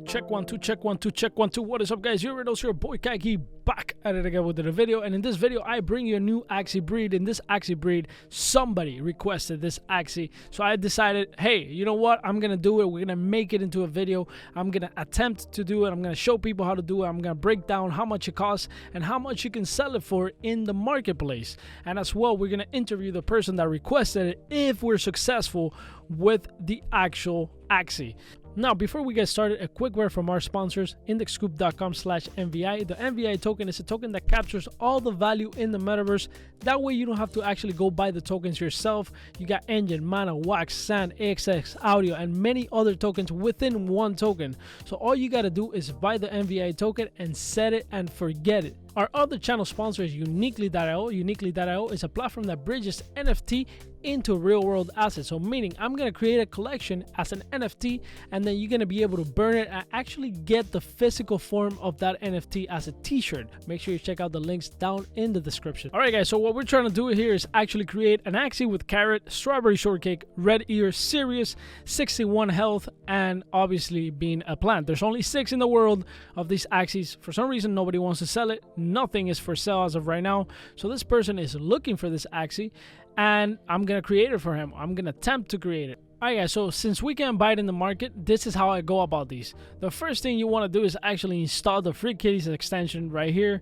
Check 1 2, check 1 2, check 1 2. What is up, guys? You're your boy CAGYJAN, back at it again with a video. And in this video, I bring you a new Axie breed. In this Axie breed, somebody requested this Axie, so I decided, hey, you know what? I'm gonna do it. We're gonna make it into a video. I'm gonna attempt to do it. I'm gonna show people how to do it. I'm gonna break down how much it costs and how much you can sell it for in the marketplace. And as well, we're gonna interview the person that requested it if we're successful with the actual Axie. Now, before we get started, a quick word from our sponsors, indexgroup.com/MVI. The MVI token is a token that captures all the value in the metaverse. That way you don't have to actually go buy the tokens yourself. You got Engine, Mana, Wax, Sand, AXX, Audio, and many other tokens within one token. So all you got to do is buy the MVI token and set it and forget it. Our other channel sponsor is Uniquely.io. Uniquely.io is a platform that bridges NFT into real-world assets. So meaning I'm going to create a collection as an NFT, and then you're going to be able to burn it and actually get the physical form of that NFT as a t-shirt. Make sure you check out the links down in the description. All right, guys, so what we're trying to do here is actually create an Axie with carrot, strawberry shortcake, red ear, Sirius, 61 health, and obviously being a plant. There's only 6 in the world of these Axies. For some reason, nobody wants to sell it. Nothing is for sale as of right now. So this person is looking for this Axie, and I'm gonna create it for him. I'm gonna attempt to create it. Alright, guys, so since we can't buy it in the market, this is how I go about these. The first thing you want to do is actually install the Free Kitties extension right here.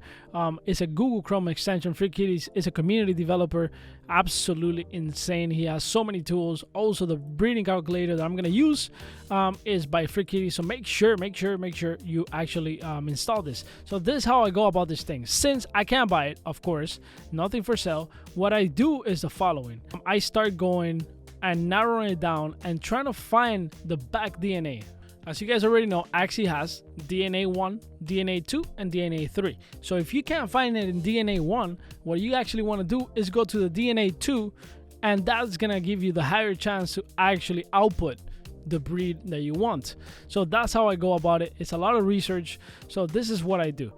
It's a Google Chrome extension. Free Kitties is a community developer, absolutely insane. He has so many tools. Also, the breeding calculator that I'm gonna use is by Free Kitties. So make sure you actually install this. So this is how I go about this thing. Since I can't buy it, of course, nothing for sale. What I do is the following: I start going and narrowing it down and trying to find the back DNA. As you guys already know, Axie has DNA 1, DNA 2, and DNA 3. So if you can't find it in DNA 1, what you actually want to do is go to the DNA 2, and that's gonna give you the higher chance to actually output the breed that you want. So that's how I go about it. It's a lot of research. So this is what I do.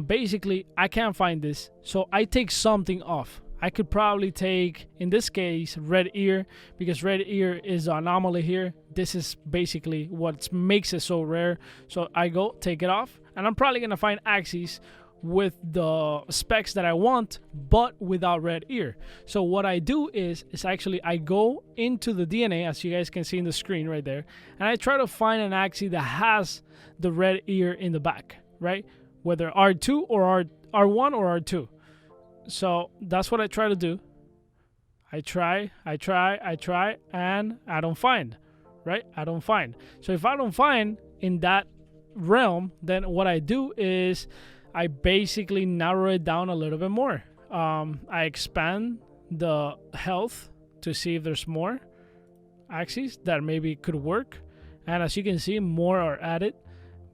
Basically, I can't find this, so I take something off. I could probably take, in this case, red ear, because red ear is an anomaly here. This is basically what makes it so rare. So I go take it off, and I'm probably gonna find Axies with the specs that I want, but without red ear. So what I do is actually I go into the DNA, as you guys can see in the screen right there, and I try to find an Axie that has the red ear in the back, right? Whether R2 or R1 or R2. So that's what I try to do. I try, and I don't find, right? I don't find. So if I don't find in that realm, then what I do is I basically narrow it down a little bit more. I expand the health to see if there's more Axies that maybe could work. And as you can see, more are added.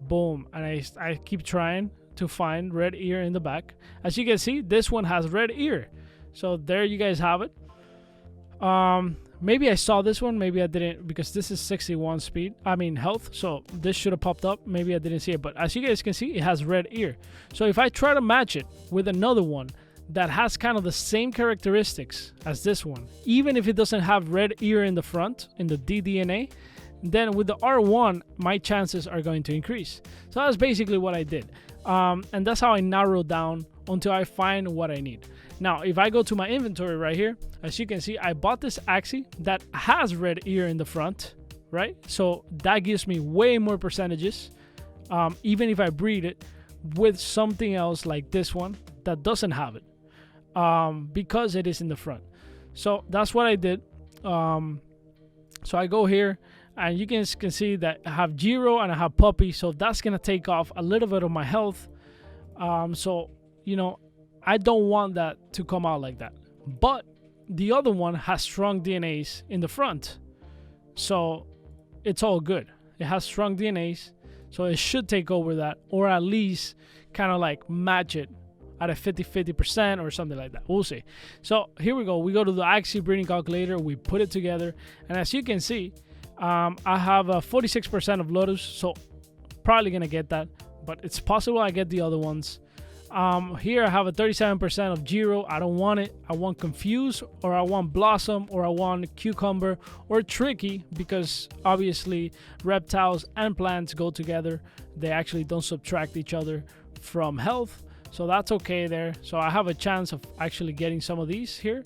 Boom. And I keep trying to find red ear in the back. As you can see, this one has red ear. So there you guys have it. Maybe I saw this one, maybe I didn't, because this is 61 health, so this should have popped up. Maybe I didn't see it, but as you guys can see, it has red ear. So if I try to match it with another one that has kind of the same characteristics as this one, even if it doesn't have red ear in the front, in the ddNA, then with the R1, my chances are going to increase. So that's basically what I did. And that's how I narrow down until I find what I need. Now, if I go to my inventory right here, as you can see, I bought this Axie that has red ear in the front, right? So that gives me way more percentages, even if I breed it with something else like this one that doesn't have it, because it is in the front. So that's what I did. So I go here, and you can see that I have Giro and I have Puppy, so that's gonna take off a little bit of my health. So you know, I don't want that to come out like that. But the other one has strong DNAs in the front, so it's all good. It has strong DNAs, so it should take over that, or at least kind of like match it at a 50% or something like that. We'll see. So here we go. We go to the Axie breeding calculator. We put it together, and as you can see, I have a 46% of Lotus, so probably gonna get that, but it's possible I get the other ones. Here I have a 37% of Giro. I don't want it. I want Confuse, or I want Blossom, or I want Cucumber, or Tricky, because obviously reptiles and plants go together. They actually don't subtract each other from health, so that's okay there. So I have a chance of actually getting some of these here.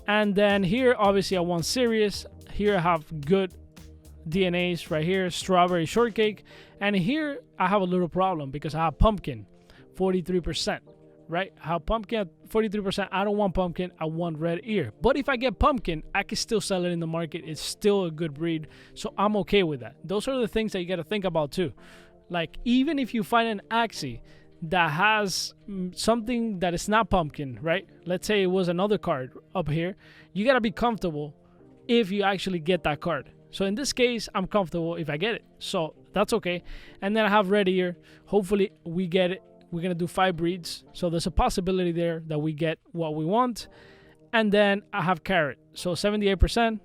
And then here obviously I want Serious. Here I have good DNAs right here, Strawberry Shortcake. And here I have a little problem because I have Pumpkin 43%, right? I have Pumpkin at 43%. I don't want Pumpkin, I want Red Ear. But if I get Pumpkin, I can still sell it in the market. It's still a good breed, so I'm okay with that. Those are the things that you got to think about too. Like, even if you find an Axie that has something that is not Pumpkin, right? Let's say it was another card up here. You got to be comfortable if you actually get that card. So in this case, I'm comfortable if I get it. So that's okay. And then I have Red Ear. Hopefully we get it. We're going to do 5 breeds. So there's a possibility there that we get what we want. And then I have Carrot. So 78%.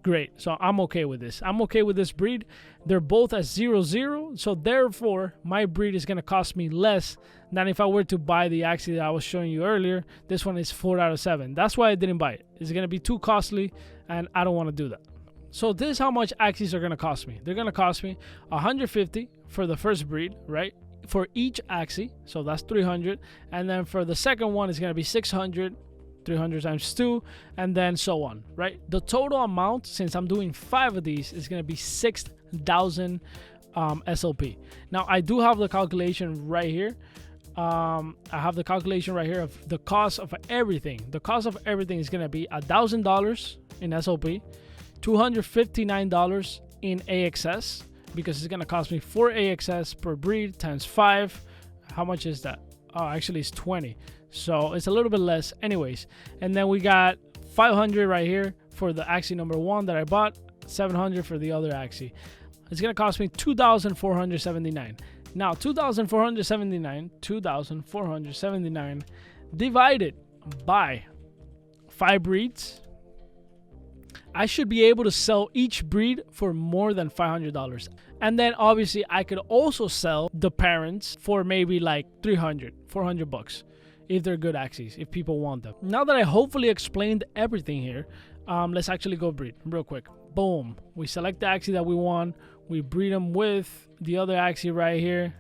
Great. So I'm okay with this. I'm okay with this breed. They're both at 0-0, so therefore my breed is going to cost me less than if I were to buy the Axie that I was showing you earlier. This one is 4 out of 7. That's why I didn't buy it. It's going to be too costly, and I don't want to do that. So this is how much Axies are going to cost me. They're going to cost me 150 for the first breed, right? For each Axie, so that's 300. And then for the second one, it's going to be 600. 300 times 2, and then so on, right? The total amount, since I'm doing 5 of these, is going to be 6,000 SLP. Now I do have the calculation right here. I have the calculation right here of the cost of everything. The cost of everything is going to be $1,000 in SLP, $259 in AXS, because it's going to cost me 4 AXS per breed times 5. How much is that? Oh, actually it's 20. So it's a little bit less anyways. And then we got 500 right here for the Axie number 1 that I bought, 700 for the other Axie. It's going to cost me 2,479. Now 2,479 divided by 5 breeds, I should be able to sell each breed for more than $500. And then obviously I could also sell the parents for maybe like 300, 400 bucks. If they're good Axies, if people want them. Now that I hopefully explained everything here, let's actually go breed real quick. Boom. We select the Axie that we want. We breed them with the other Axie right here.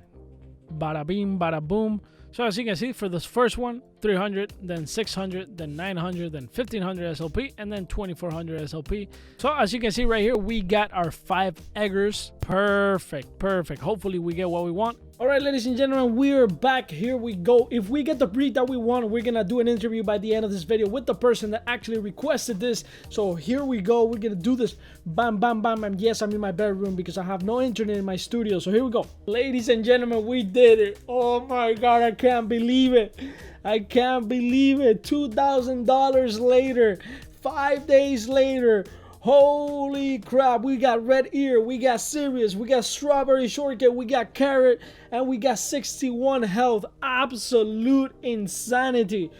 Bada bing, bada boom. So as you can see, for this first one, 300, then 600, then 900, then 1500 SLP, and then 2400 SLP. So as you can see right here, we got our 5 eggers. Perfect, perfect. Hopefully we get what we want. All right, ladies and gentlemen, we're back. Here we go. If we get the breed that we want, we're gonna do an interview by the end of this video with the person that actually requested this. So here we go. We're gonna do this. Bam, bam, bam. And yes, I'm in my bedroom because I have no internet in my studio. So here we go. Ladies and gentlemen, we did it. Oh my God, I can't believe it. I can't believe it. $2,000 later, 5 days later. Holy crap, we got Red Ear, we got Serious, we got Strawberry Shortcake, we got Carrot, and we got 61 health. Absolute insanity.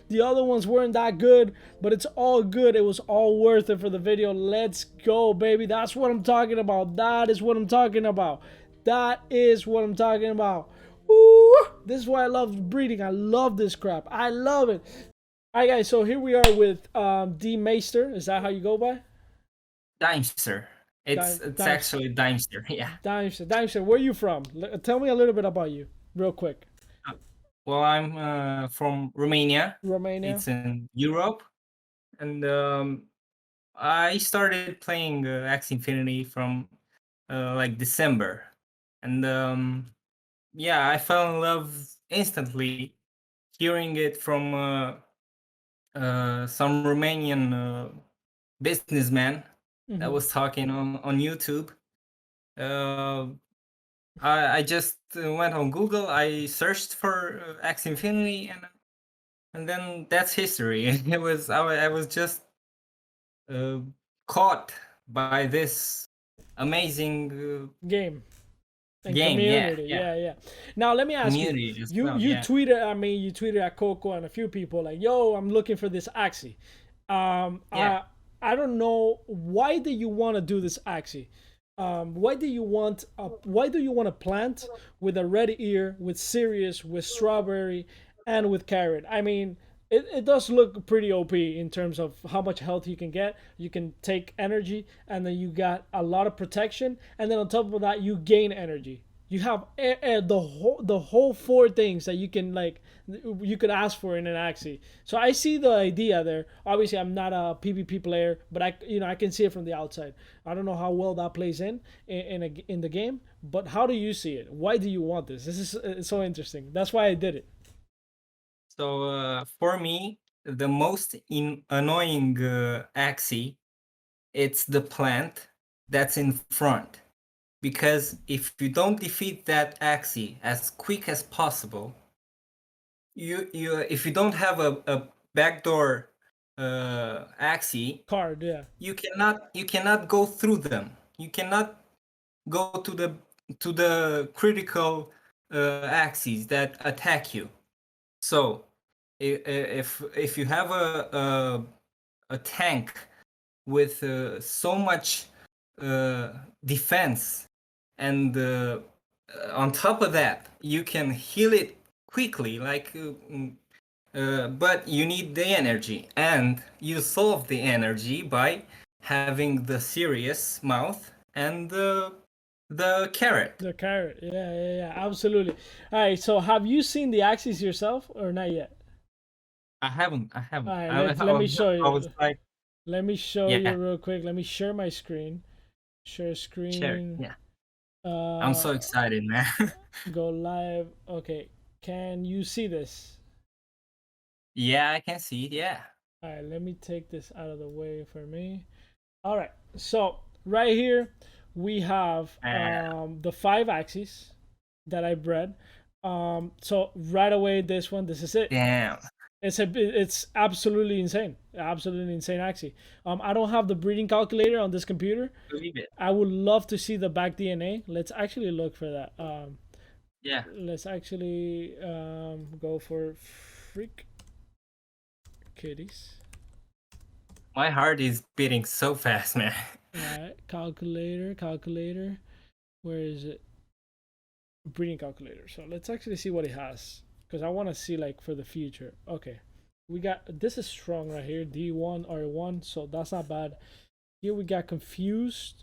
The other ones weren't that good, but it's all good. It was all worth it for the video. Let's go, baby. That's what I'm talking about. That is what I'm talking about. That is what I'm talking about. Ooh, this is why I love breeding. I love this crap. I love it. All right, guys, so here we are with D Meister. Is that how you go by? Dimester. It's actually Dimester. Yeah. Dimester. Where are you from? Tell me a little bit about you, real quick. Well, I'm from Romania. Romania. It's in Europe, and I started playing Axie Infinity from like December, and yeah, I fell in love instantly hearing it from some Romanian businessman that was talking on YouTube. I just went on Google. I searched for Axie Infinity, and then that's history. It was I was just caught by this amazing game. And game. Community. Yeah. Now let me ask you. You tweeted at me. You tweeted at Coco and a few people like, "Yo, I'm looking for this Axie." I don't know, why do you want to do this Axie? why do you want a plant with a red ear, with Sirius, with strawberry, and with carrot? I mean, it does look pretty OP in terms of how much health you can get. You can take energy, and then you got a lot of protection, and then on top of that, you gain energy. You have the whole four things that you could ask for in an Axie. So I see the idea there. Obviously, I'm not a PvP player, but I can see it from the outside. I don't know how well that plays in the game, but how do you see it? Why do you want this? This is it's so interesting. That's why I did it. So for me, the most annoying Axie, it's the plant that's in front. Because if you don't defeat that Axie as quick as possible, you if you don't have a backdoor Axie, Card, yeah. you cannot go through them. You cannot go to the critical Axies that attack you. So if you have a tank with so much defense, and on top of that you can heal it quickly, but you need the energy, and you solve the energy by having the serious mouth and the carrot. The carrot, yeah, absolutely. All right, so have you seen the Axis yourself or not yet? I haven't. I All haven't. right, I, was- let me show I was you. like, Let me show you yeah, real quick. Let me share my screen. Share sure, screen. yeah. I'm so Uh, excited, man. go live. Okay, can you see this? Yeah, I can see it. Yeah. All right, let me take this out of the way for me. All right, so right here we have the 5 axes that I bred. So right away, this is it. Damn. It's absolutely insane, absolutely insane axie. I don't have the breeding calculator on this computer. Believe it. I would love to see the back DNA. Let's actually look for that. Yeah. Let's actually go for freak kitties. My heart is beating so fast, man. All right, calculator. Where is it? Breeding calculator. So let's actually see what it has, because I want to see like for the future. Okay, we got this is strong right here. D1 R1, so that's not bad. Here we got confused.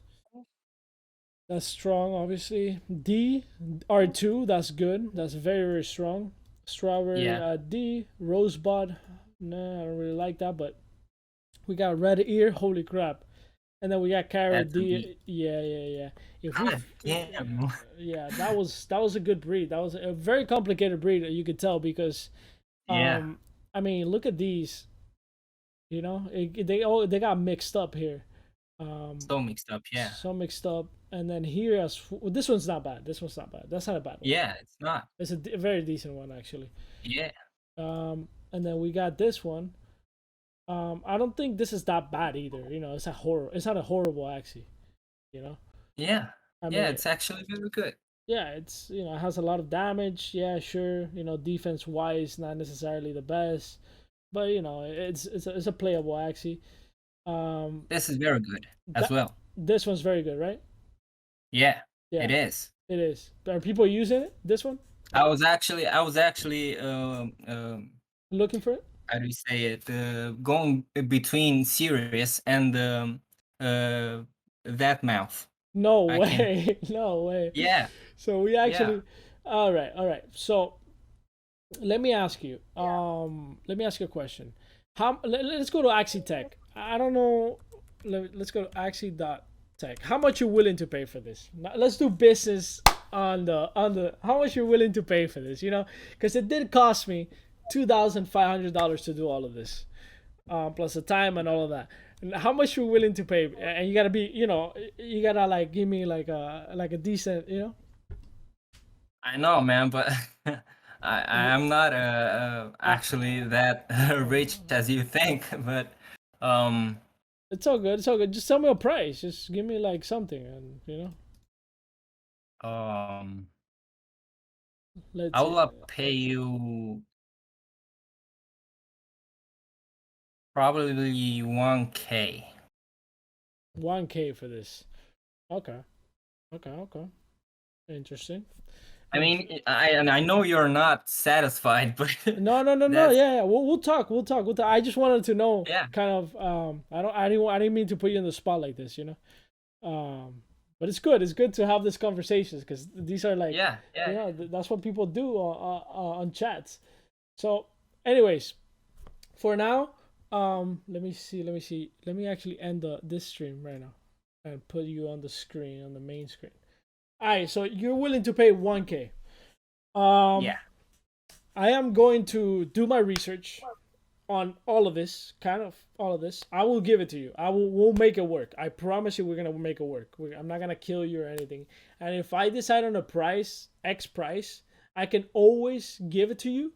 That's strong, obviously. D R2, that's good. That's very very strong. Strawberry Yeah. D rosebud. Nah, I don't really like that, but we got red ear. Holy crap! And then we got carrot That's a D. beat. Yeah. If we, God damn. yeah, that was a good breed. That was a very complicated breed. You could tell because, Yeah. I mean, look at these. They got mixed up here. So mixed up. Yeah. So mixed up, and then here this one's not bad. This one's not bad. That's not a bad one. Yeah. It's not. It's a very decent one actually. Yeah. And then we got this one. I don't think this is that bad either. It's a horror. It's not a horrible actually. You know, Yeah. I Yeah. mean, It's actually very good. yeah, it has a lot of damage. Yeah, sure. Defense wise, not necessarily the best, but it's a playable actually. Um, This is very good as that well. this one's very good, right? Yeah. It Yeah, is. it is. Are people using it? This one? I was actually Looking for it? how do you say it? Going between serious and that mouth. No I can. way. No way. Yeah. So we Yeah. actually. All right. All right. So let me ask you. Let me ask you a question. Let's go to Axie Tech. I don't know. Let's go to Axie.tech. How much you willing to pay for this? Now, let's do business on the. How much you're willing to pay for this? Because it did cost me $2,500 to do all of this, plus the time and all of that. And how much you're willing to pay? And you gotta you gotta like give me like a decent. I know, man, but I'm not Uh, actually that rich as you think. But um it's all good. It's all good. Just tell me a price. Just give me like something, and um let's I see. will pay you probably 1K. 1K for this. Okay. Okay, okay. Interesting. I mean, Interesting. I know you're not satisfied, but No, no, no, no. that's Yeah, yeah. We'll talk. We'll talk. We'll talk. I just wanted to know, yeah, kind of. I didn't mean to put you in the spot like this. But it's good. It's good to have these conversations because these are like, yeah, yeah. that's what people do on chats. So, anyways, for now, let me see. Let me see. Let me actually end this stream right now and put you on the screen, on the main screen. All right. So you're willing to pay 1K. Um, Yeah. I am going to do my research on all of this, kind of all of this. I will give it to you. We'll make it work. I promise you, we're gonna make it work. I'm not gonna kill you or anything. And if I decide on a price, X price, I can always give it to you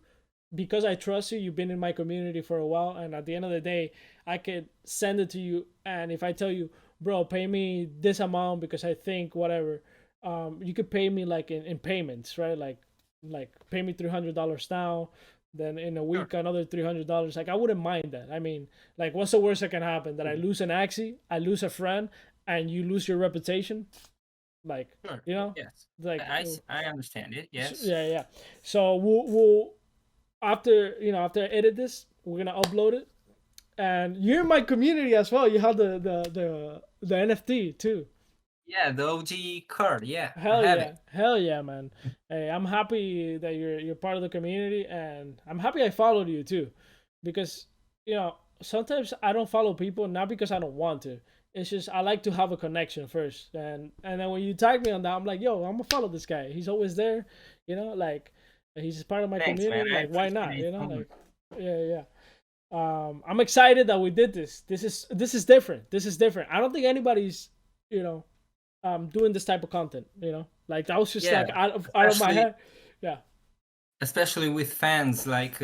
because I trust you. You've been in my community for a while, and at the end of the day, I could send it to you. And if I tell you, bro, pay me this amount because I think whatever, you could pay me like in payments, right? Like pay me $300 now, then in a Sure. week another $300. Like I wouldn't mind that. I mean, like what's the worst that can happen? That I lose an Axie, I lose a friend, and you lose your reputation. Like Sure. you know, Yes. like I understand it. Yes. yeah, yeah. So we'll after after I edit this, we're gonna upload it, and you're in my community as well. You have the NFT too. Yeah, the OG card. Yeah, I Hell have yeah, it. hell yeah, man. Hey, I'm happy that you're part of the community, and I'm happy I followed you too, because sometimes I don't follow people not because I don't want to. It's just I like to have a connection first, and then when you tag me on that, I'm like, yo, I'm gonna follow this guy. He's always there, like he's part of my Thanks, man. community. I Like, why not? appreciate it so much. Like, yeah, yeah. I'm excited that we did this. This is different. This is different. I don't think anybody's you know doing this type of content. Like that was just Yeah, like out of my especially head. Yeah, especially with fans like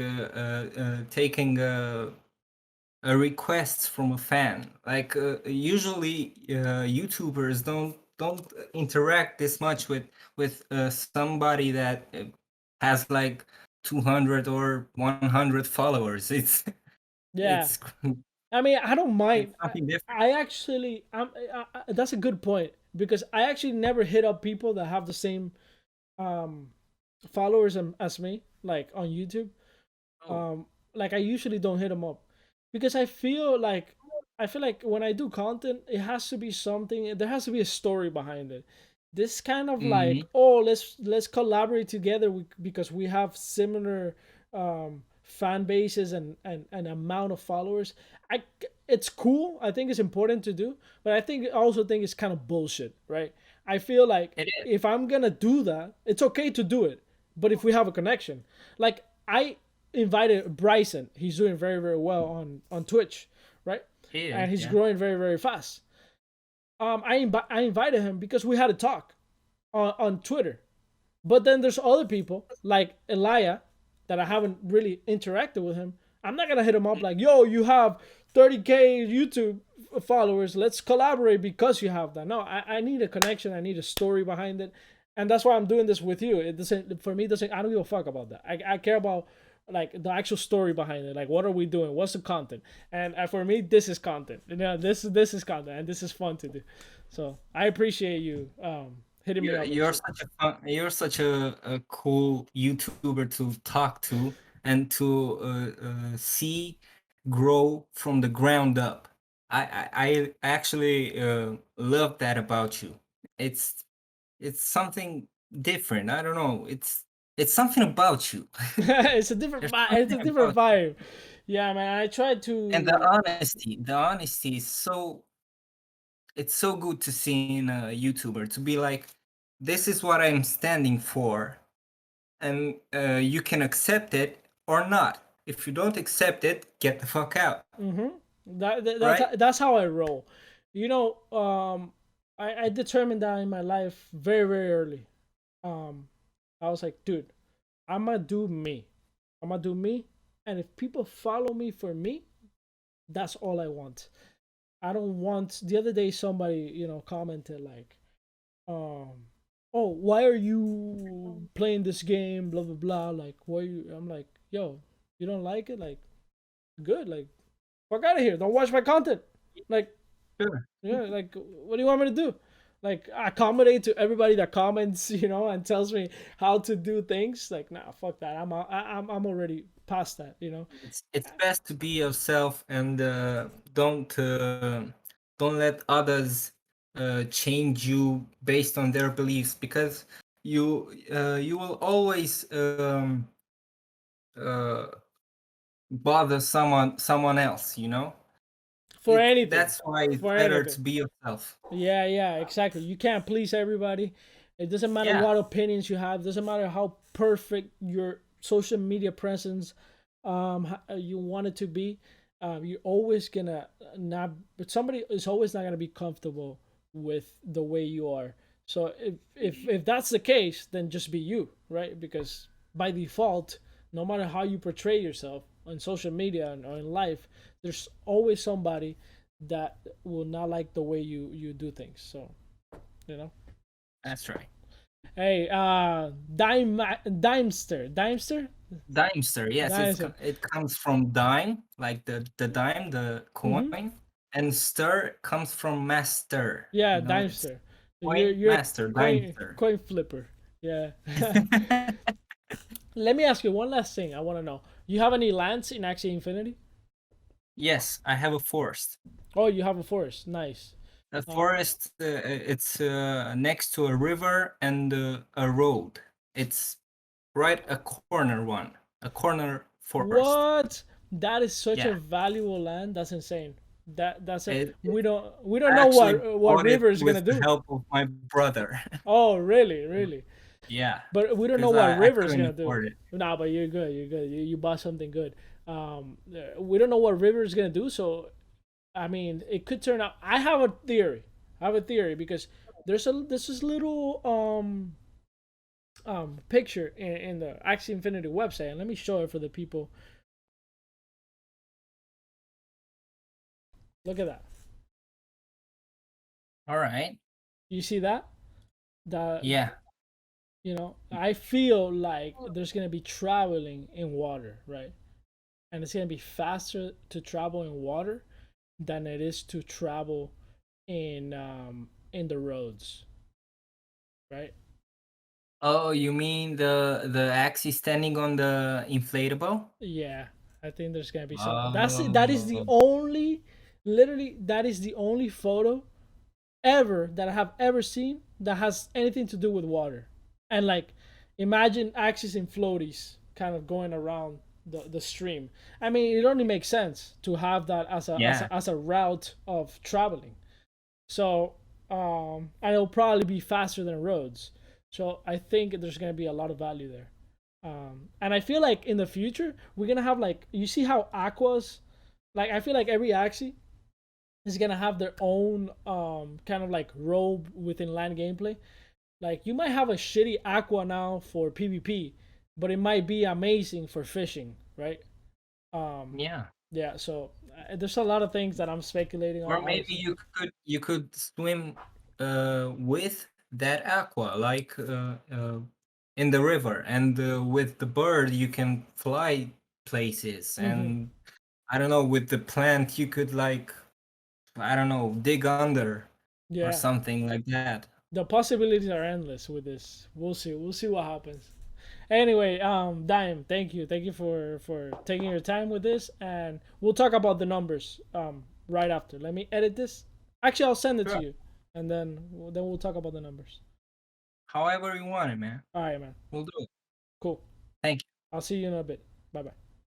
taking a request from a fan. Like usually YouTubers don't interact this much with somebody that has like 200 or 100 followers. yeah. It's I mean, I don't it's mind. something different. I actually, that's a good point because I actually never hit up people that have the same um followers as me, like on YouTube. Oh, um like I usually don't hit them up because I feel like when I do content, it has to be something. There has to be a story behind it. This kind of like, hmm oh, let's collaborate together because we have similar fan bases and amount of followers. I It's cool. I think it's important to do, but I also think it's kind of bullshit, right? I feel like it is. if I'm gonna do that, it's okay to do it, but if we have a connection, like I invited Bryson. He's doing very very well on Twitch, right? It is. And he's Yeah. growing very very fast. I invited him because we had a talk on Twitter. But then there's other people like Elia that I haven't really interacted with him. I'm not gonna hit him up like, yo, you have 30K YouTube followers. Let's collaborate because you have that. No, I need a connection. I need a story behind it, and that's why I'm doing this with you. It doesn't for me. Doesn't I don't give a fuck about that. I care about like the actual story behind it. Like, what are we doing? What's the content? And for me, this is content. This is content, and this is fun to do. So I appreciate you hitting me up with You're this. such a you're such a cool YouTuber to talk to and to see grow from the ground up. I actually love that about you. It's it's something different. I don't know. It's something about you. It's a different There's vibe. It's a something different about vibe. Yeah, man. I tried and to. the honesty is so it's so good to see in a YouTuber to be like, this is what I'm standing for, and you can accept it or not. If you don't accept it, get the fuck out, That's right? that's how I roll. You know, I determined that in my life very very early. Um, I was like, dude, I'm gonna do me. I'm gonna do me, and if people follow me for me, that's all I want. I don't want. The other day, somebody commented like, oh, why are you playing this game? Blah blah blah. Like, why you? I'm like, yo, you don't like it? Like, good. Like, fuck out of here. Don't watch my content. Like, Sure. yeah. Like, what do you want me to do? like accommodate to everybody that comments, and tells me how to do things. Like, nah, fuck that. I'm already past that. It's best to be yourself and don't let others change you based on their beliefs, because you will always uh, bother someone else. For anything, That's why it's for better anything. to be yourself. Yeah, yeah, exactly. You can't please everybody. It doesn't matter Yeah, what opinions you have. It doesn't matter how perfect your social media presence you want it to be. You're always gonna not, but somebody is always not gonna be comfortable with the way you are. So if that's the case, then just be you, right? Because by default, no matter how you portray yourself on social media or in life, there's always somebody that will not like the way you do things. So, you know. that's right. Hey, Dimester, Dimester, yes, Dimester. it comes from dime, like the dime, the Mm-hmm. coin, and stir comes from master. Yeah, It's Dimester. You're coin you're master, coin dimester. coin flipper. Yeah. Let me ask you one last thing. I want to know. You have any lands in Axie Infinity? Yes, I have a forest. Oh, you have a forest. Nice. A Uh, forest, it's next to a river and a road. It's right a corner forest. what? That is such a Yeah, valuable land. That's insane. That's a it, we don't I know actually what bought it river is gonna with the do. help of my brother. Oh, really, really. Yeah, But we don't know because what I river is couldn't gonna do. afford it. Nah, but you're good. You're good. You bought something good. We don't know what river is gonna do. So, I mean, it could turn out. I have a theory. I have a theory because there's this little picture in the Axie Infinity website, and let me show it for the people. Look at that. All right. You see that? That Yeah. I feel like there's gonna be traveling in water, right? And it's gonna be faster to travel in water than it is to travel in the roads, right? Oh, you mean the Axie standing on the inflatable? Yeah, I think there's gonna be some. That is the Oh, only, literally, that is the only photo ever that I have ever seen that has anything to do with water. And like, imagine axes and floaties kind of going around the stream. I mean, it only makes sense to have that as a as yeah. a, as a route of traveling. So, and it'll probably be faster than roads. So I think there's gonna be a lot of value there. And I feel like in the future we're gonna have, like, you see how aquas, like, I feel like every Axie is gonna have their own kind of like robe within land gameplay. Like, you might have a shitty aqua now for PvP, but it might be amazing for fishing, right? Um, Yeah. yeah. So there's a lot of things that I'm speculating on, Or maybe obviously. you could swim with that aqua, like in the river, and with the bird you can fly places, Hmm. and I don't know, with the plant you could, like, I don't know, dig under or Yeah. something like that. The possibilities are endless with this. We'll see. We'll see what happens. Anyway, Dime, thank you for taking your time with this, and we'll talk about the numbers right after. Let me edit this. Actually, I'll send it to Sure. you, and then we'll talk about the numbers. However you want it, man. All right, man. We'll do it. Cool. Thank you. I'll see you in a bit. Bye bye.